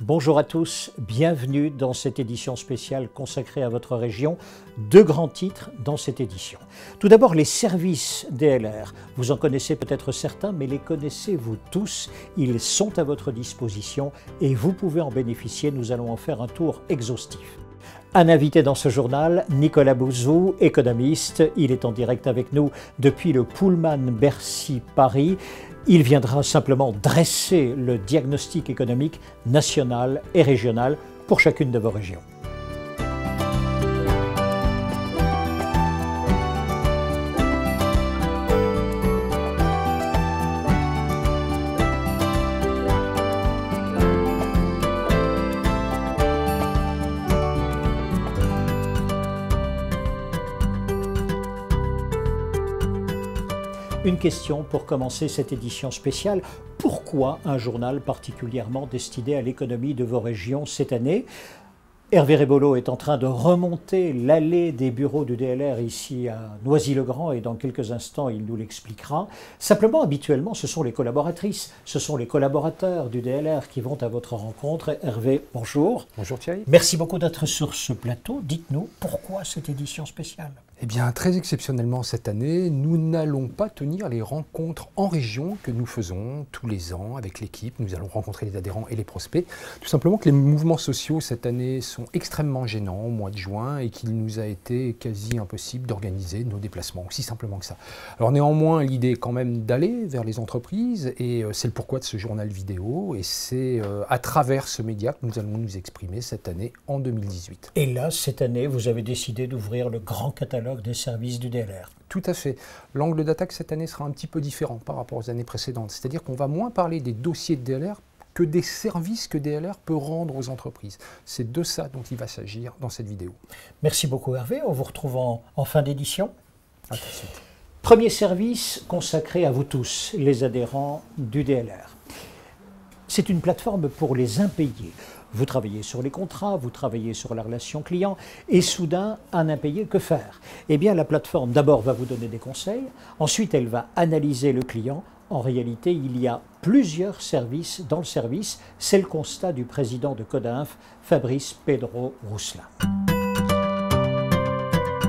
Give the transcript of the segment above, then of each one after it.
Bonjour à tous, bienvenue dans cette édition spéciale consacrée à votre région. Deux grands titres dans cette édition. Tout d'abord, les services DLR. Vous en connaissez peut-être certains, mais les connaissez-vous tous? Ils sont à votre disposition et vous pouvez en bénéficier. Nous allons en faire un tour exhaustif. Un invité dans ce journal, Nicolas Bouzou, économiste. Il est en direct avec nous depuis le Pullman Bercy-Paris. Il viendra simplement dresser le diagnostic économique national et régional pour chacune de vos régions. Une question pour commencer cette édition spéciale. Pourquoi un journal particulièrement destiné à l'économie de vos régions cette année? Hervé Rébolo est en train de remonter l'allée des bureaux du DLR ici à Noisy-le-Grand et dans quelques instants il nous l'expliquera. Simplement, habituellement, ce sont les collaboratrices, ce sont les collaborateurs du DLR qui vont à votre rencontre. Hervé, bonjour. Bonjour Thierry. Merci beaucoup d'être sur ce plateau. Dites-nous, pourquoi cette édition spéciale? Eh bien, très exceptionnellement cette année, nous n'allons pas tenir les rencontres en région que nous faisons tous les ans avec l'équipe. Nous allons rencontrer les adhérents et les prospects. Tout simplement que les mouvements sociaux cette année sont extrêmement gênants au mois de juin et qu'il nous a été quasi impossible d'organiser nos déplacements, aussi simplement que ça. Alors néanmoins, l'idée est quand même d'aller vers les entreprises et c'est le pourquoi de ce journal vidéo et c'est à travers ce média que nous allons nous exprimer cette année en 2018. Et là, cette année, vous avez décidé d'ouvrir le grand catalogue des services du DLR. Tout à fait. L'angle d'attaque cette année sera un petit peu différent par rapport aux années précédentes. C'est-à-dire qu'on va moins parler des dossiers de DLR que des services que DLR peut rendre aux entreprises. C'est de ça dont il va s'agir dans cette vidéo. Merci beaucoup Hervé. On vous retrouve en fin d'édition. À tout de suite. Premier service consacré à vous tous, les adhérents du DLR. C'est une plateforme pour les impayés. Vous travaillez sur les contrats, vous travaillez sur la relation client, et soudain, un impayé, que faire? Eh bien, la plateforme, d'abord, va vous donner des conseils, ensuite, elle va analyser le client. En réalité, il y a plusieurs services dans le service. C'est le constat du président de Codinf, Fabrice Pedro Rousselin.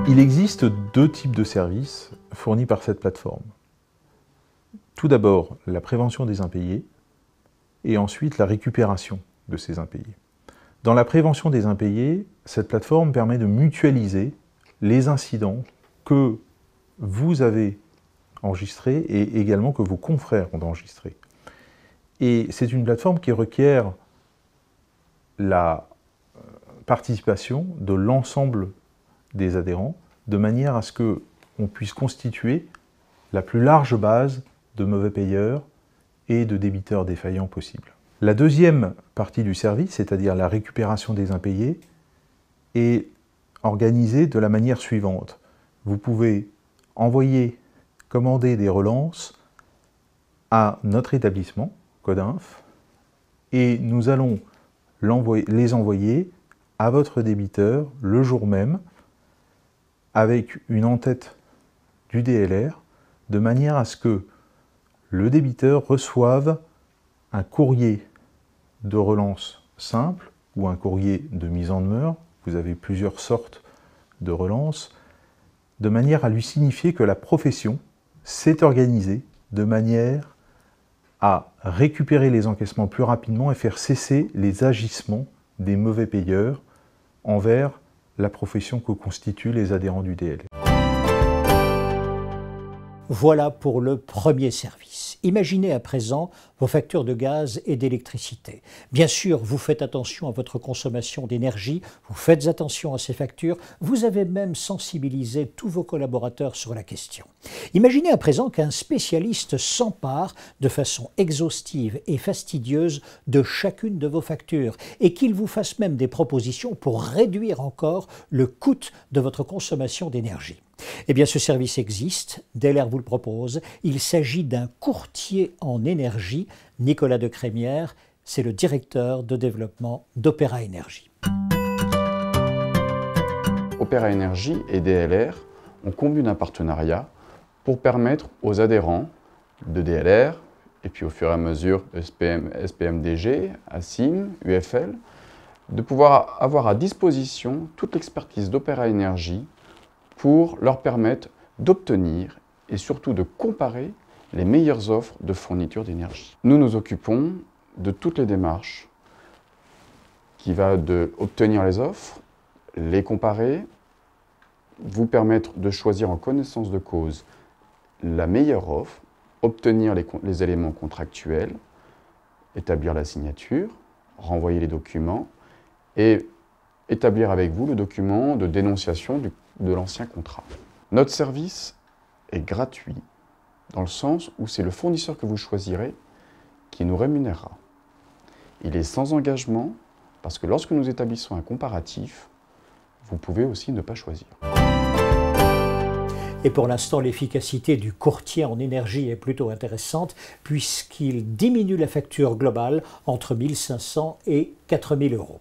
Il existe deux types de services fournis par cette plateforme. Tout d'abord, la prévention des impayés, et ensuite la récupération de ces impayés. Dans la prévention des impayés, cette plateforme permet de mutualiser les incidents que vous avez enregistrés et également que vos confrères ont enregistrés. Et c'est une plateforme qui requiert la participation de l'ensemble des adhérents de manière à ce qu'on puisse constituer la plus large base de mauvais payeurs et de débiteurs défaillants possibles. La deuxième partie du service, c'est-à-dire la récupération des impayés, est organisée de la manière suivante. Vous pouvez commander des relances à notre établissement, Codinf, et nous allons les envoyer à votre débiteur le jour même, avec une en-tête du DLR, de manière à ce que le débiteur reçoive un courrier de relance simple ou un courrier de mise en demeure. Vous avez plusieurs sortes de relances, de manière à lui signifier que la profession s'est organisée de manière à récupérer les encaissements plus rapidement et faire cesser les agissements des mauvais payeurs envers la profession que constituent les adhérents du DLR. Voilà pour le premier service. Imaginez à présent vos factures de gaz et d'électricité. Bien sûr, vous faites attention à votre consommation d'énergie, vous faites attention à ces factures, vous avez même sensibilisé tous vos collaborateurs sur la question. Imaginez à présent qu'un spécialiste s'empare de façon exhaustive et fastidieuse de chacune de vos factures et qu'il vous fasse même des propositions pour réduire encore le coût de votre consommation d'énergie. Eh bien, ce service existe, DLR vous le propose. Il s'agit d'un courtier en énergie. Nicolas de Crémière, c'est le directeur de développement d'Opéra Énergie. Opéra Énergie et DLR ont conclu un partenariat pour permettre aux adhérents de DLR et puis au fur et à mesure SPMDG, ASIM, UFL, de pouvoir avoir à disposition toute l'expertise d'Opéra Énergie pour leur permettre d'obtenir et surtout de comparer les meilleures offres de fourniture d'énergie. Nous nous occupons de toutes les démarches qui va de obtenir les offres, les comparer, vous permettre de choisir en connaissance de cause la meilleure offre, obtenir les éléments contractuels, établir la signature, renvoyer les documents et établir avec vous le document de dénonciation de l'ancien contrat. Notre service est gratuit dans le sens où c'est le fournisseur que vous choisirez qui nous rémunérera. Il est sans engagement parce que lorsque nous établissons un comparatif, vous pouvez aussi ne pas choisir. Et pour l'instant, l'efficacité du courtier en énergie est plutôt intéressante puisqu'il diminue la facture globale entre 1 500 et 4 000 euros.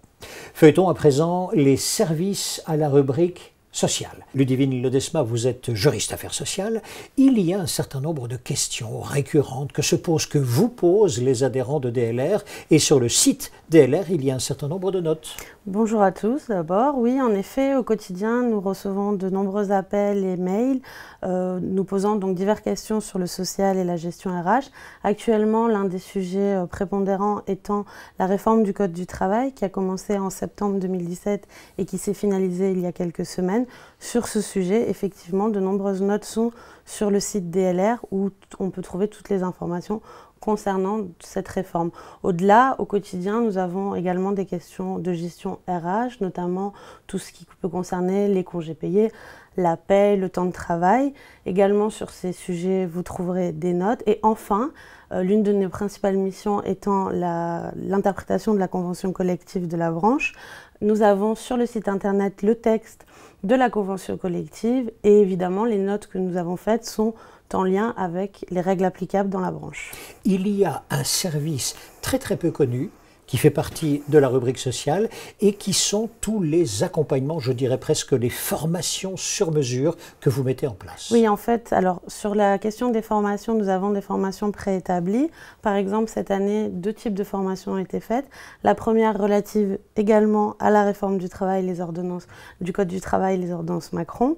Feuilletons à présent les services à la rubrique sociale. Ludivine Ledesma, vous êtes juriste affaires sociales. Il y a un certain nombre de questions récurrentes que vous posent les adhérents de DLR. Et sur le site DLR, il y a un certain nombre de notes. Bonjour à tous d'abord. Oui, en effet, au quotidien, nous recevons de nombreux appels et mails nous posant donc diverses questions sur le social et la gestion RH. Actuellement, l'un des sujets prépondérants étant la réforme du Code du travail qui a commencé en septembre 2017 et qui s'est finalisée il y a quelques semaines. Sur ce sujet, effectivement, de nombreuses notes sont sur le site DLR où on peut trouver toutes les informations concernant cette réforme. Au-delà, au quotidien, nous avons également des questions de gestion RH, notamment tout ce qui peut concerner les congés payés, la paie, le temps de travail. Également sur ces sujets, vous trouverez des notes. Et enfin, l'une de nos principales missions étant l'interprétation de la convention collective de la branche, nous avons sur le site internet le texte de la convention collective et évidemment les notes que nous avons faites sont en lien avec les règles applicables dans la branche. Il y a un service très peu connu qui fait partie de la rubrique sociale et qui sont tous les accompagnements, je dirais presque les formations sur mesure que vous mettez en place. Oui, en fait, alors sur la question des formations, nous avons des formations préétablies. Par exemple, cette année, 2 types de formations ont été faites. La première relative également à la réforme du travail, les ordonnances du Code du travail, les ordonnances Macron.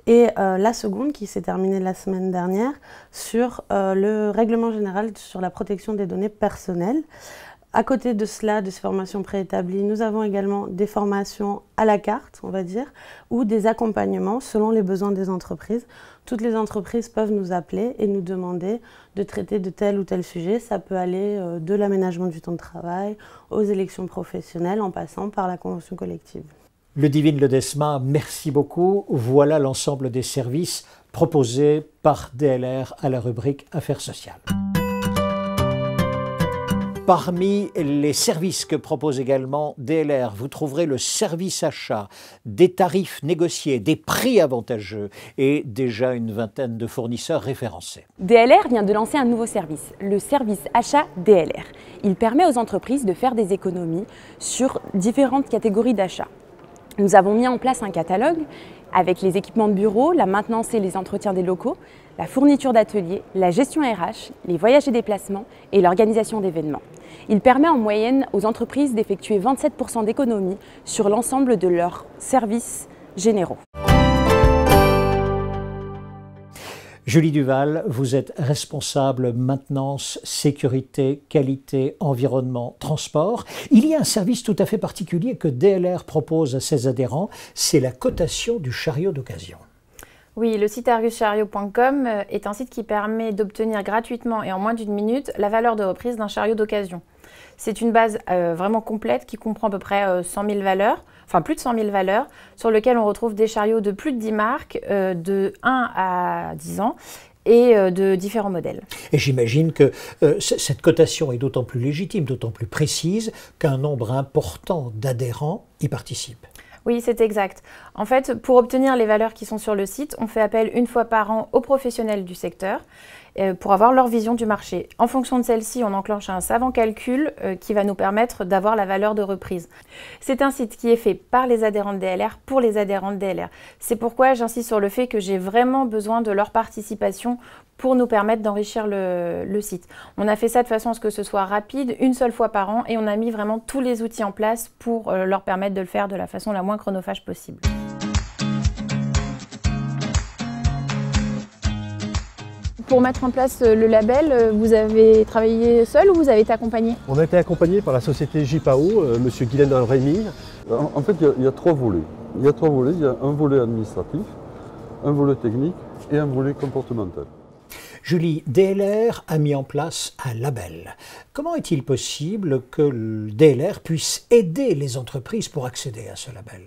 Et la seconde qui s'est terminée la semaine dernière sur le règlement général sur la protection des données personnelles. À côté de cela, de ces formations préétablies, nous avons également des formations à la carte, on va dire, ou des accompagnements selon les besoins des entreprises. Toutes les entreprises peuvent nous appeler et nous demander de traiter de tel ou tel sujet. Ça peut aller de l'aménagement du temps de travail aux élections professionnelles en passant par la convention collective. Ludivine Ledesma, merci beaucoup. Voilà l'ensemble des services proposés par DLR à la rubrique Affaires sociales. Parmi les services que propose également DLR, vous trouverez le service achat, des tarifs négociés, des prix avantageux et déjà une vingtaine de fournisseurs référencés. DLR vient de lancer un nouveau service, le service achat DLR. Il permet aux entreprises de faire des économies sur différentes catégories d'achats. Nous avons mis en place un catalogue avec les équipements de bureau, la maintenance et les entretiens des locaux, la fourniture d'ateliers, la gestion RH, les voyages et déplacements et l'organisation d'événements. Il permet en moyenne aux entreprises d'effectuer 27% d'économies sur l'ensemble de leurs services généraux. Julie Duval, vous êtes responsable maintenance, sécurité, qualité, environnement, transport. Il y a un service tout à fait particulier que DLR propose à ses adhérents, c'est la cotation du chariot d'occasion. Oui, le site arguschariot.com est un site qui permet d'obtenir gratuitement et en moins d'1 minute la valeur de reprise d'un chariot d'occasion. C'est une base vraiment complète qui comprend à peu près 100 000 valeurs, enfin plus de 100 000 valeurs, sur lequel on retrouve des chariots de plus de 10 marques, de 1 à 10 ans, et de différents modèles. Et j'imagine que cette cotation est d'autant plus légitime, d'autant plus précise qu'un nombre important d'adhérents y participent. Oui, c'est exact. En fait, pour obtenir les valeurs qui sont sur le site, on fait appel 1 fois par an aux professionnels du secteur. pour avoir leur vision du marché. En fonction de celle-ci, on enclenche un savant calcul qui va nous permettre d'avoir la valeur de reprise. C'est un site qui est fait par les adhérents de DLR pour les adhérents de DLR. C'est pourquoi j'insiste sur le fait que j'ai vraiment besoin de leur participation pour nous permettre d'enrichir le site. On a fait ça de façon à ce que ce soit rapide, une seule fois par an, et on a mis vraiment tous les outils en place pour leur permettre de le faire de la façon la moins chronophage possible. Pour mettre en place le label, vous avez travaillé seul ou vous avez été accompagné? On a été accompagné par la société JPAO, M. Guylaine Rémy. En fait, il y a 3 volets. Il y a 3 volets. Il y a un volet administratif, un volet technique et un volet comportemental. Julie, DLR a mis en place un label. Comment est-il possible que le DLR puisse aider les entreprises pour accéder à ce label?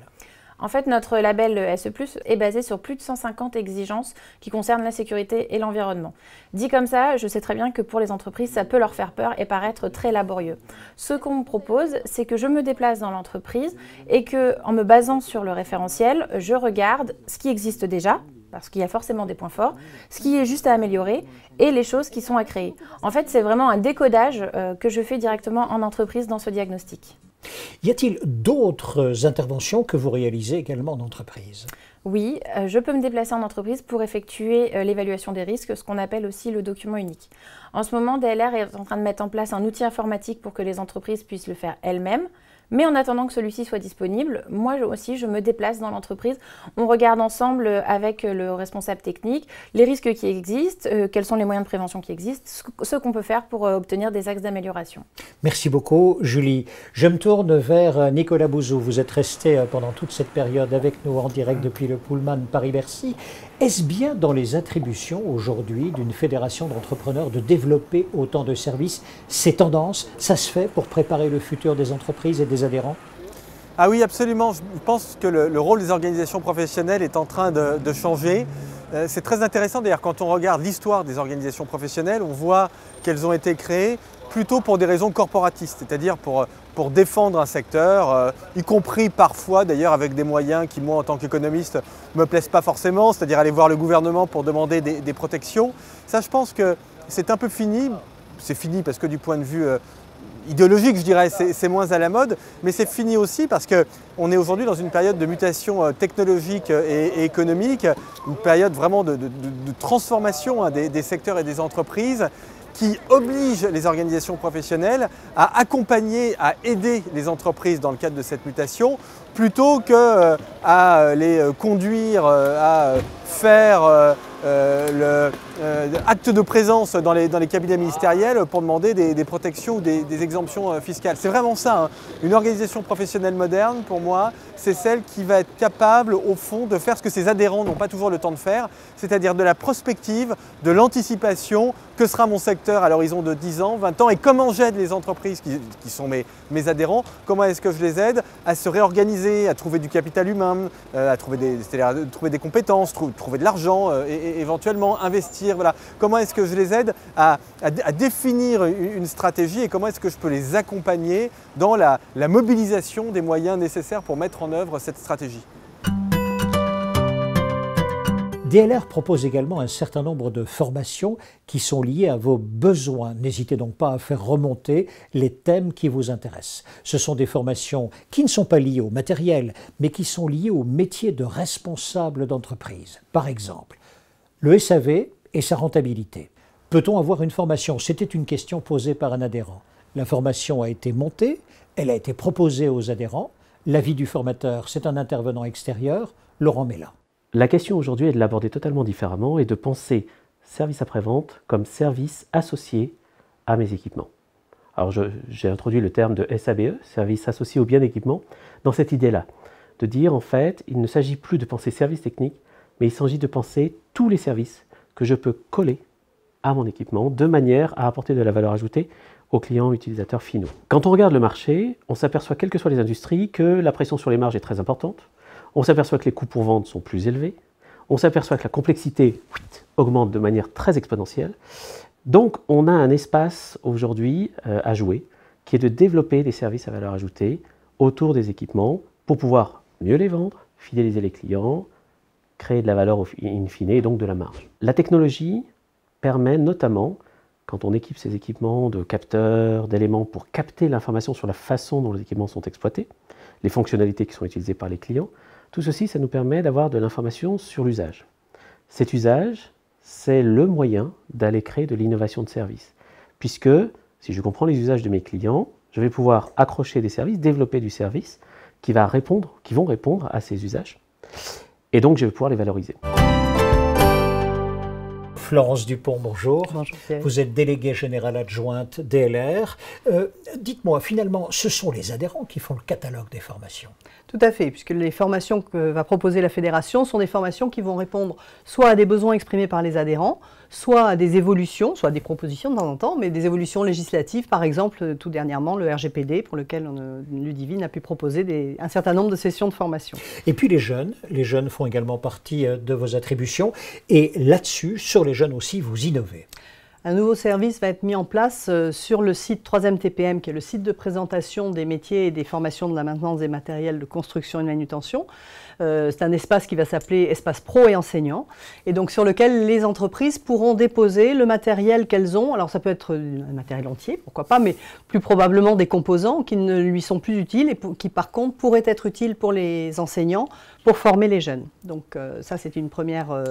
En fait, notre label SE+, est basé sur plus de 150 exigences qui concernent la sécurité et l'environnement. Dit comme ça, je sais très bien que pour les entreprises, ça peut leur faire peur et paraître très laborieux. Ce qu'on me propose, c'est que je me déplace dans l'entreprise et que, en me basant sur le référentiel, je regarde ce qui existe déjà, parce qu'il y a forcément des points forts, ce qui est juste à améliorer et les choses qui sont à créer. En fait, c'est vraiment un décodage que je fais directement en entreprise dans ce diagnostic. Y a-t-il d'autres interventions que vous réalisez également en entreprise? Oui, je peux me déplacer en entreprise pour effectuer l'évaluation des risques, ce qu'on appelle aussi le document unique. En ce moment, DLR est en train de mettre en place un outil informatique pour que les entreprises puissent le faire elles-mêmes. Mais en attendant que celui-ci soit disponible, moi aussi, je me déplace dans l'entreprise. On regarde ensemble avec le responsable technique les risques qui existent, quels sont les moyens de prévention qui existent, ce qu'on peut faire pour obtenir des axes d'amélioration. Merci beaucoup, Julie. Je me tourne vers Nicolas Bouzou. Vous êtes resté pendant toute cette période avec nous en direct depuis le Pullman Paris-Bercy. Est-ce bien dans les attributions aujourd'hui d'une fédération d'entrepreneurs de développer autant de services? Ces tendances, ça se fait pour préparer le futur des entreprises et des adhérents? Ah oui, absolument. Je pense que le rôle des organisations professionnelles est en train de changer. C'est très intéressant d'ailleurs quand on regarde l'histoire des organisations professionnelles, on voit qu'elles ont été créées plutôt pour des raisons corporatistes, c'est-à-dire pour défendre un secteur, y compris parfois d'ailleurs avec des moyens qui moi en tant qu'économiste ne me plaisent pas forcément, c'est-à-dire aller voir le gouvernement pour demander des protections. Ça je pense que c'est un peu fini, c'est fini parce que du point de vue idéologique je dirais c'est moins à la mode, mais c'est fini aussi parce qu'on est aujourd'hui dans une période de mutation technologique et économique, une période vraiment de transformation des secteurs et des entreprises, qui oblige les organisations professionnelles à accompagner, à aider les entreprises dans le cadre de cette mutation, plutôt qu'à les conduire à faire acte de présence dans les cabinets ministériels pour demander des protections ou des exemptions fiscales. C'est vraiment ça, hein. Une organisation professionnelle moderne, pour moi, c'est celle qui va être capable, au fond, de faire ce que ses adhérents n'ont pas toujours le temps de faire, c'est-à-dire de la prospective, de l'anticipation, que sera mon secteur à l'horizon de 10 ans, 20 ans, et comment j'aide les entreprises qui sont mes adhérents, comment est-ce que je les aide à se réorganiser, à trouver du capital humain, à trouver des compétences, trouver de l'argent, et éventuellement investir. Voilà. Comment est-ce que je les aide à définir une stratégie et comment est-ce que je peux les accompagner dans la mobilisation des moyens nécessaires pour mettre en œuvre cette stratégie. DLR propose également un certain nombre de formations qui sont liées à vos besoins. N'hésitez donc pas à faire remonter les thèmes qui vous intéressent. Ce sont des formations qui ne sont pas liées au matériel, mais qui sont liées au métier de responsable d'entreprise. Par exemple, le SAV et sa rentabilité. Peut-on avoir une formation? C'était une question posée par un adhérent. La formation a été montée, elle a été proposée aux adhérents. L'avis du formateur, c'est un intervenant extérieur, Laurent Mella. La question aujourd'hui est de l'aborder totalement différemment et de penser service après-vente comme service associé à mes équipements. Alors j'ai introduit le terme de SABE, service associé au bien équipement, dans cette idée-là. De dire en fait, il ne s'agit plus de penser service technique, mais il s'agit de penser tous les services que je peux coller à mon équipement de manière à apporter de la valeur ajoutée aux clients utilisateurs finaux. Quand on regarde le marché, on s'aperçoit, quelles que soient les industries, que la pression sur les marges est très importante. On s'aperçoit que les coûts pour vendre sont plus élevés. On s'aperçoit que la complexité augmente de manière très exponentielle. Donc, on a un espace aujourd'hui à jouer qui est de développer des services à valeur ajoutée autour des équipements pour pouvoir mieux les vendre, fidéliser les clients, créer de la valeur in fine et donc de la marge. La technologie permet notamment, quand on équipe ces équipements de capteurs, d'éléments pour capter l'information sur la façon dont les équipements sont exploités, les fonctionnalités qui sont utilisées par les clients, tout ceci, ça nous permet d'avoir de l'information sur l'usage. Cet usage, c'est le moyen d'aller créer de l'innovation de service. Puisque, si je comprends les usages de mes clients, je vais pouvoir accrocher des services, développer du service qui vont répondre à ces usages. Et donc, je vais pouvoir les valoriser. Florence Dupont, bonjour. Bonjour Thierry. Vous êtes déléguée générale adjointe DLR. Dites-moi, finalement, ce sont les adhérents qui font le catalogue des formations? Tout à fait, puisque les formations que va proposer la fédération sont des formations qui vont répondre soit à des besoins exprimés par les adhérents, soit à des évolutions, soit à des propositions de temps en temps, mais des évolutions législatives, par exemple, tout dernièrement, le RGPD, pour lequel Ludivine a pu proposer un certain nombre de sessions de formation. Et puis les jeunes font également partie de vos attributions, et là-dessus, sur les jeunes aussi, vous innovez. Un nouveau service va être mis en place sur le site 3e TPM, qui est le site de présentation des métiers et des formations de la maintenance des matériels de construction et de manutention. C'est un espace qui va s'appeler Espace Pro et Enseignants, et donc sur lequel les entreprises pourront déposer le matériel qu'elles ont. Alors ça peut être un matériel entier, pourquoi pas, mais plus probablement des composants qui ne lui sont plus utiles et qui par contre pourraient être utiles pour les enseignants pour former les jeunes. Donc ça c'est une première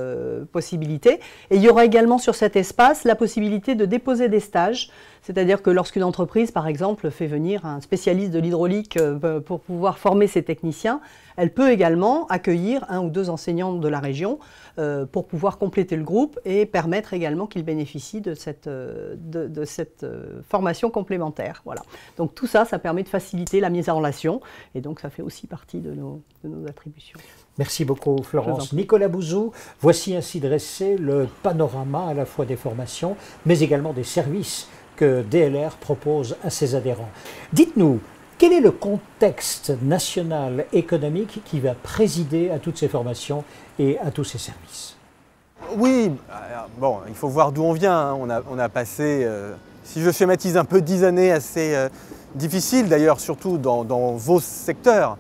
possibilité. Et il y aura également sur cet espace la possibilité de déposer des stages. C'est-à-dire que lorsqu'une entreprise, par exemple, fait venir un spécialiste de l'hydraulique pour pouvoir former ses techniciens, elle peut également accueillir 1 ou 2 enseignants de la région pour pouvoir compléter le groupe et permettre également qu'ils bénéficient de cette formation complémentaire. Voilà. Donc tout ça, ça permet de faciliter la mise en relation et donc ça fait aussi partie de nos attributions. Merci beaucoup Florence. Nicolas Bouzou, voici ainsi dressé le panorama à la fois des formations mais également des services que DLR propose à ses adhérents. Dites-nous, quel est le contexte national économique qui va présider à toutes ces formations et à tous ces services? Oui, bon, il faut voir d'où on vient. Hein. On a passé, si je schématise un peu, 10 années assez difficiles, d'ailleurs surtout dans vos secteurs.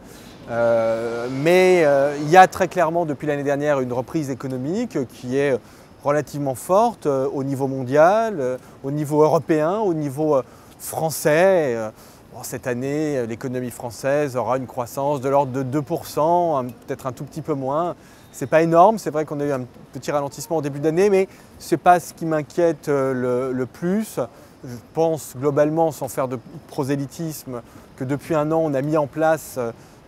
Mais il y a très clairement depuis l'année dernière une reprise économique qui est relativement forte au niveau mondial, au niveau européen, au niveau français. Bon, cette année, l'économie française aura une croissance de l'ordre de 2%, peut-être un tout petit peu moins. Ce n'est pas énorme, c'est vrai qu'on a eu un petit ralentissement au début d'année, mais ce n'est pas ce qui m'inquiète le plus. Je pense globalement, sans faire de prosélytisme, que depuis un an, on a mis en place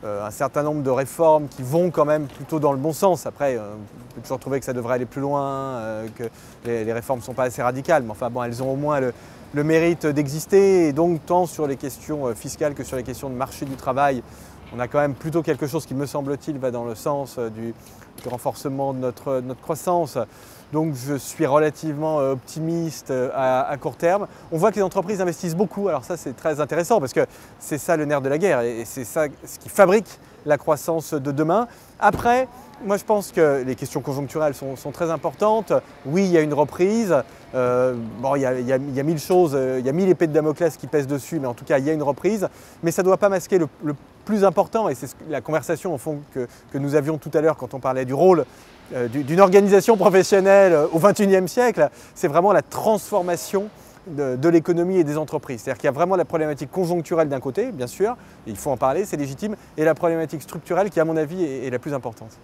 un certain nombre de réformes qui vont quand même plutôt dans le bon sens. Après, on peut toujours trouver que ça devrait aller plus loin, que les réformes ne sont pas assez radicales, mais enfin bon, elles ont au moins le mérite d'exister. Et donc, tant sur les questions fiscales que sur les questions de marché du travail, on a quand même plutôt quelque chose qui, me semble-t-il, va dans le sens du renforcement de notre croissance. Donc je suis relativement optimiste à court terme. On voit que les entreprises investissent beaucoup, alors ça c'est très intéressant parce que c'est ça le nerf de la guerre et c'est ça ce qui fabrique la croissance de demain. Après, moi je pense que les questions conjoncturelles sont très importantes. Oui, il y a une reprise. Bon, il y a 1000 choses, il y a 1000 épées de Damoclès qui pèsent dessus, mais en tout cas il y a une reprise. Mais ça ne doit pas masquer le plus important, et c'est la conversation au fond que nous avions tout à l'heure quand on parlait du rôle d'une organisation professionnelle au XXIe siècle, c'est vraiment la transformation de l'économie et des entreprises. C'est-à-dire qu'il y a vraiment la problématique conjoncturelle d'un côté, bien sûr, il faut en parler, c'est légitime, et la problématique structurelle qui, à mon avis, est la plus importante.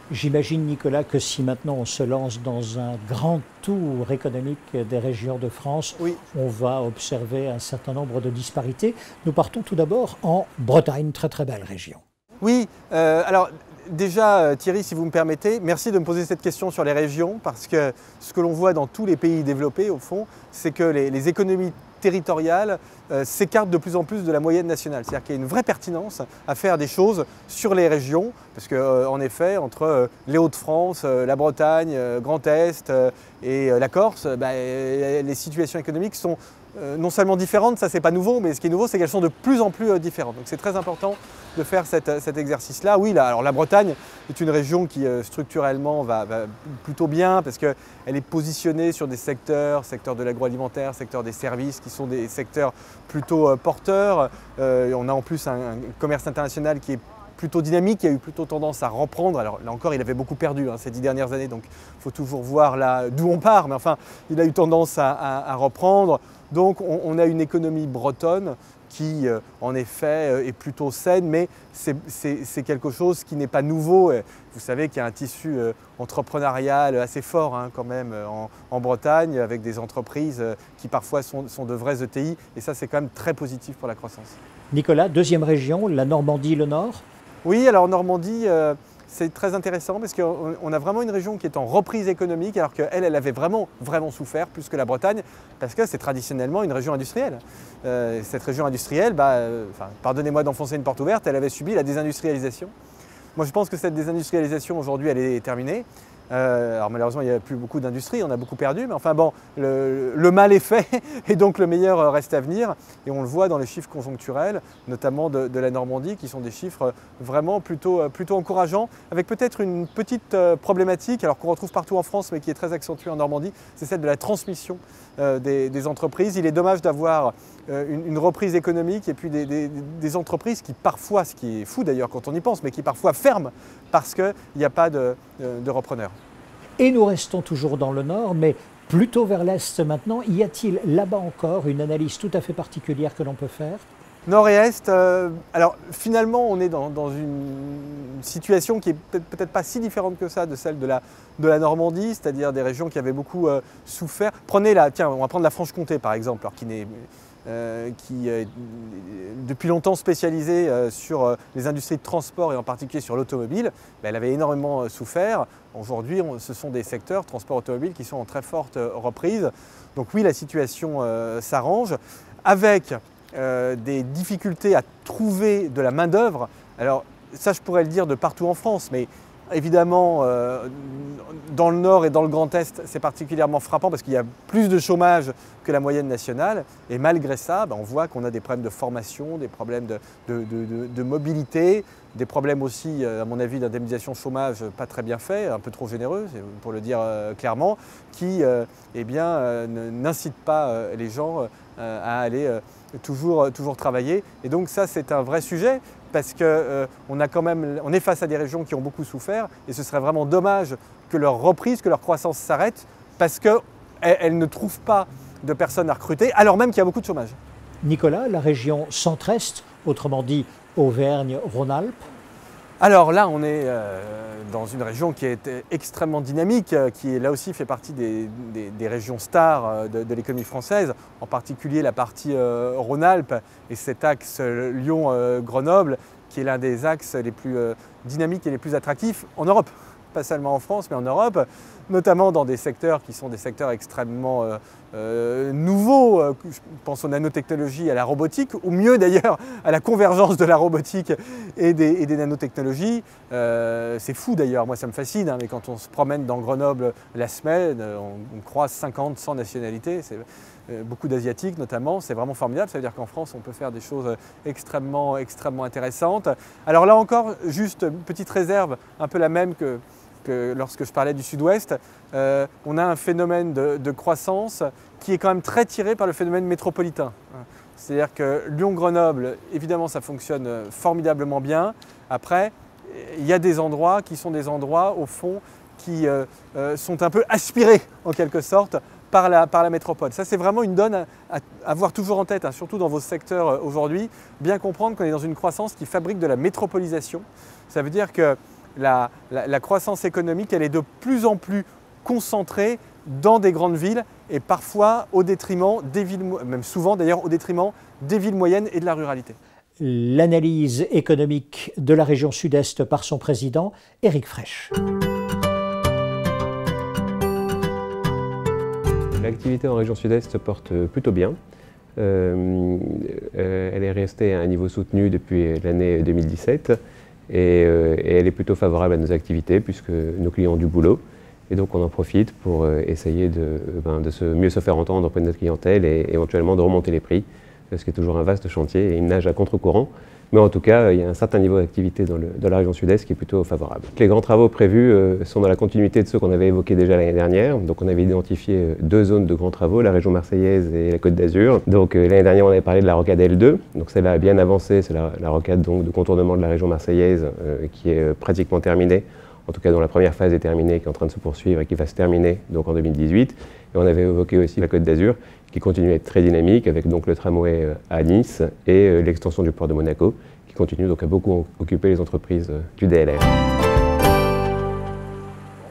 J'imagine, Nicolas, que si maintenant on se lance dans un grand tour économique des régions de France, oui, on va observer un certain nombre de disparités. Nous partons tout d'abord en Bretagne, très très belle région. Oui, alors déjà Thierry, si vous me permettez, merci de me poser cette question sur les régions, parce que ce que l'on voit dans tous les pays développés, au fond, c'est que les économies territoriales s'écartent de plus en plus de la moyenne nationale. C'est-à-dire qu'il y a une vraie pertinence à faire des choses sur les régions, parce qu'en effet, entre les Hauts-de-France, la Bretagne, Grand Est et la Corse, les situations économiques sont non seulement différentes, ça c'est pas nouveau, mais ce qui est nouveau c'est qu'elles sont de plus en plus différentes. Donc c'est très important de faire cet exercice-là. Oui, alors la Bretagne est une région qui structurellement va plutôt bien parce qu'elle est positionnée sur des secteurs de l'agroalimentaire, secteur des services qui sont des secteurs plutôt porteurs. On a en plus un commerce international qui est plutôt dynamique, qui a eu plutôt tendance à reprendre. Alors là encore, il avait beaucoup perdu ces 10 dernières années, donc il faut toujours voir là d'où on part, mais enfin, il a eu tendance à reprendre. Donc on a une économie bretonne qui, en effet, est plutôt saine, mais c'est quelque chose qui n'est pas nouveau. Vous savez qu'il y a un tissu entrepreneurial assez fort quand même en Bretagne, avec des entreprises qui parfois sont de vrais ETI, et ça c'est quand même très positif pour la croissance. Nicolas, deuxième région, la Normandie, le Nord. Oui, alors Normandie, c'est très intéressant parce qu'on a vraiment une région qui est en reprise économique, alors qu'elle, elle avait vraiment souffert plus que la Bretagne, parce que c'est traditionnellement une région industrielle. Cette région industrielle, pardonnez-moi d'enfoncer une porte ouverte, elle avait subi la désindustrialisation. Moi, je pense que cette désindustrialisation, aujourd'hui, elle est terminée. Alors malheureusement, il n'y a plus beaucoup d'industrie, on a beaucoup perdu, mais enfin bon, le mal est fait et donc le meilleur reste à venir. Et on le voit dans les chiffres conjoncturels, notamment de la Normandie, qui sont des chiffres vraiment plutôt encourageants, avec peut-être une petite problématique, alors qu'on retrouve partout en France, mais qui est très accentuée en Normandie, c'est celle de la transmission des entreprises. Il est dommage d'avoir une reprise économique et puis des entreprises qui parfois, ce qui est fou d'ailleurs quand on y pense, mais qui parfois ferment parce qu'il n'y a pas de repreneurs. Et nous restons toujours dans le Nord, mais plutôt vers l'Est maintenant. Y a-t-il là-bas encore une analyse tout à fait particulière que l'on peut faire? Nord et Est, alors finalement on est dans une situation qui est peut-être pas si différente que ça de celle de la Normandie, c'est-à-dire des régions qui avaient beaucoup souffert. Prenez tiens, on va prendre la Franche-Comté par exemple, alors qui est depuis longtemps spécialisée sur les industries de transport et en particulier sur l'automobile. Elle avait énormément souffert. Aujourd'hui, ce sont des secteurs, transport automobile, qui sont en très forte reprise. Donc oui, la situation s'arrange avec des difficultés à trouver de la main-d'œuvre. Alors ça, je pourrais le dire de partout en France, mais évidemment, dans le Nord et dans le Grand Est, c'est particulièrement frappant parce qu'il y a plus de chômage que la moyenne nationale. Et malgré ça, on voit qu'on a des problèmes de formation, des problèmes de mobilité, des problèmes aussi, à mon avis, d'indemnisation chômage pas très bien fait, un peu trop généreux, pour le dire clairement, qui n'incitent pas les gens à aller toujours travailler. Et donc ça, c'est un vrai sujet. Parce qu'on est face à des régions qui ont beaucoup souffert et ce serait vraiment dommage que leur reprise, que leur croissance s'arrête parce qu'elles ne trouvent pas de personnes à recruter alors même qu'il y a beaucoup de chômage. Nicolas, la région centre-est, autrement dit Auvergne-Rhône-Alpes. Alors là, on est dans une région qui est extrêmement dynamique, qui là aussi fait partie des régions stars de l'économie française, en particulier la partie Rhône-Alpes et cet axe Lyon-Grenoble, qui est l'un des axes les plus dynamiques et les plus attractifs en Europe. Pas seulement en France, mais en Europe, notamment dans des secteurs qui sont des secteurs extrêmement nouveaux. Je pense aux nanotechnologies, à la robotique, ou mieux d'ailleurs à la convergence de la robotique et des nanotechnologies. C'est fou d'ailleurs, moi ça me fascine, mais quand on se promène dans Grenoble la semaine, on croise 50, 100 nationalités. Beaucoup d'Asiatiques notamment, c'est vraiment formidable, ça veut dire qu'en France on peut faire des choses extrêmement intéressantes. Alors là encore, juste une petite réserve, un peu la même que lorsque je parlais du Sud-Ouest, on a un phénomène de croissance qui est quand même très tiré par le phénomène métropolitain. C'est-à-dire que Lyon-Grenoble, évidemment ça fonctionne formidablement bien. Après, il y a des endroits qui sont des endroits au fond qui sont un peu aspirés en quelque sorte par la métropole. Ça, c'est vraiment une donne à avoir toujours en tête, surtout dans vos secteurs aujourd'hui. Bien comprendre qu'on est dans une croissance qui fabrique de la métropolisation. Ça veut dire que la croissance économique, elle est de plus en plus concentrée dans des grandes villes et parfois au détriment des villes, même souvent d'ailleurs au détriment des villes moyennes et de la ruralité. L'analyse économique de la région Sud-Est par son président, Éric Fraîche. L'activité en région Sud-Est se porte plutôt bien. Elle est restée à un niveau soutenu depuis l'année 2017 et elle est plutôt favorable à nos activités puisque nos clients ont du boulot. Et donc on en profite pour essayer de mieux se faire entendre auprès de notre clientèle et éventuellement de remonter les prix, ce qui est toujours un vaste chantier et une nage à contre-courant. Mais en tout cas, il y a un certain niveau d'activité dans la région sud-est qui est plutôt favorable. Les grands travaux prévus sont dans la continuité de ceux qu'on avait évoqués déjà l'année dernière. Donc on avait identifié 2 zones de grands travaux, la région marseillaise et la Côte d'Azur. Donc l'année dernière, on avait parlé de la rocade L2. Donc celle-là a bien avancé, c'est la rocade donc, de contournement de la région marseillaise qui est pratiquement terminée. En tout cas, dont la première phase est terminée, qui est en train de se poursuivre et qui va se terminer donc en 2018. Et on avait évoqué aussi la Côte d'Azur, qui continue à être très dynamique, avec donc le tramway à Nice et l'extension du port de Monaco, qui continue donc à beaucoup occuper les entreprises du DLR.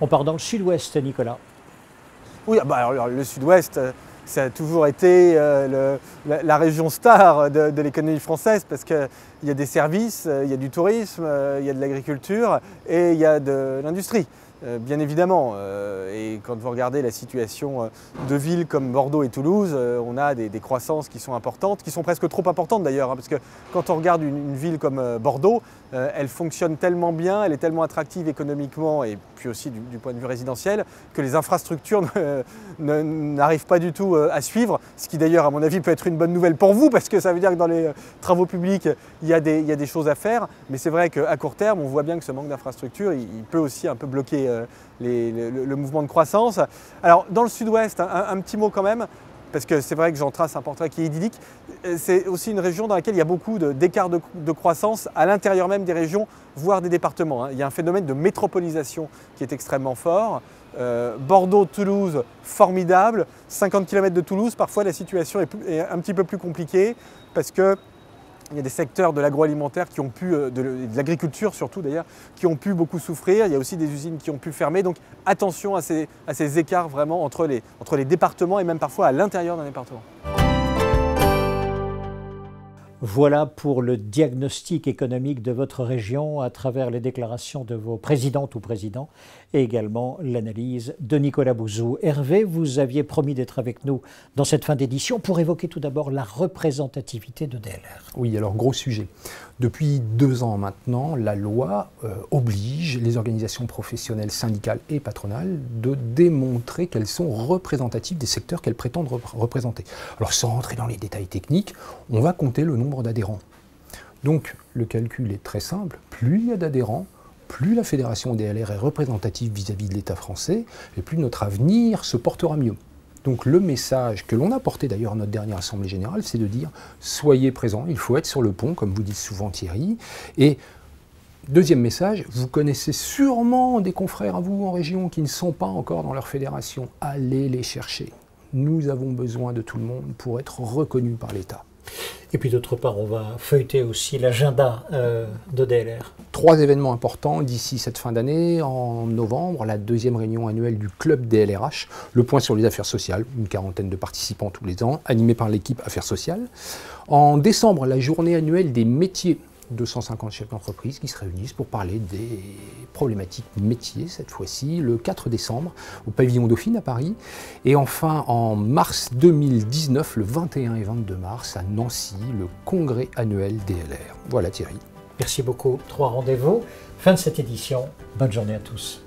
On part dans le sud-ouest, Nicolas. Oui, bah alors, le sud-ouest, ça a toujours été la région star de l'économie française parce qu'il y a des services, il y a du tourisme, il y a de l'agriculture et il y a de l'industrie. Bien évidemment, et quand vous regardez la situation de villes comme Bordeaux et Toulouse, on a des croissances qui sont importantes, qui sont presque trop importantes d'ailleurs, hein, parce que quand on regarde une ville comme Bordeaux, elle fonctionne tellement bien, elle est tellement attractive économiquement et puis aussi du point de vue résidentiel, que les infrastructures n'arrivent pas du tout à suivre, ce qui d'ailleurs à mon avis peut être une bonne nouvelle pour vous, parce que ça veut dire que dans les travaux publics, il y a des choses à faire, mais c'est vrai qu'à court terme, on voit bien que ce manque d'infrastructures, il peut aussi un peu bloquer le mouvement de croissance. Alors dans le sud-ouest, un petit mot quand même, parce que c'est vrai que j'en trace un portrait qui est idyllique, c'est aussi une région dans laquelle il y a beaucoup d'écarts de croissance à l'intérieur même des régions, voire des départements, hein. Il y a un phénomène de métropolisation qui est extrêmement fort. Bordeaux, Toulouse, formidable. 50 km de Toulouse, parfois la situation est un petit peu plus compliquée parce que il y a des secteurs de l'agroalimentaire qui ont pu, de l'agriculture surtout d'ailleurs, qui ont pu beaucoup souffrir. Il y a aussi des usines qui ont pu fermer. Donc attention à ces écarts vraiment entre les départements et même parfois à l'intérieur d'un département. Voilà pour le diagnostic économique de votre région à travers les déclarations de vos présidentes ou présidents et également l'analyse de Nicolas Bouzou. Hervé, vous aviez promis d'être avec nous dans cette fin d'édition pour évoquer tout d'abord la représentativité de DLR. Oui, alors gros sujet. Depuis 2 ans maintenant, la loi oblige les organisations professionnelles, syndicales et patronales de démontrer qu'elles sont représentatives des secteurs qu'elles prétendent représenter. Alors sans rentrer dans les détails techniques, on va compter le nombre d'adhérents. Donc le calcul est très simple, plus il y a d'adhérents, plus la fédération DLR est représentative vis-à-vis de l'État français, et plus notre avenir se portera mieux. Donc le message que l'on a porté d'ailleurs à notre dernière Assemblée Générale, c'est de dire « soyez présents, il faut être sur le pont », comme vous dites souvent Thierry. Et deuxième message, vous connaissez sûrement des confrères à vous en région qui ne sont pas encore dans leur fédération. Allez les chercher. Nous avons besoin de tout le monde pour être reconnus par l'État. Et puis d'autre part, on va feuilleter aussi l'agenda de DLR. 3 événements importants d'ici cette fin d'année. En novembre, la 2e réunion annuelle du club DLRH, le point sur les affaires sociales, une 40aine de participants tous les ans, animés par l'équipe Affaires sociales. En décembre, la journée annuelle des métiers, 250 chefs d'entreprise qui se réunissent pour parler des problématiques métiers cette fois-ci, le 4 décembre au pavillon Dauphine à Paris. Et enfin en mars 2019, le 21 et 22 mars à Nancy, le congrès annuel DLR. Voilà Thierry. Merci beaucoup. 3 rendez-vous. Fin de cette édition. Bonne journée à tous.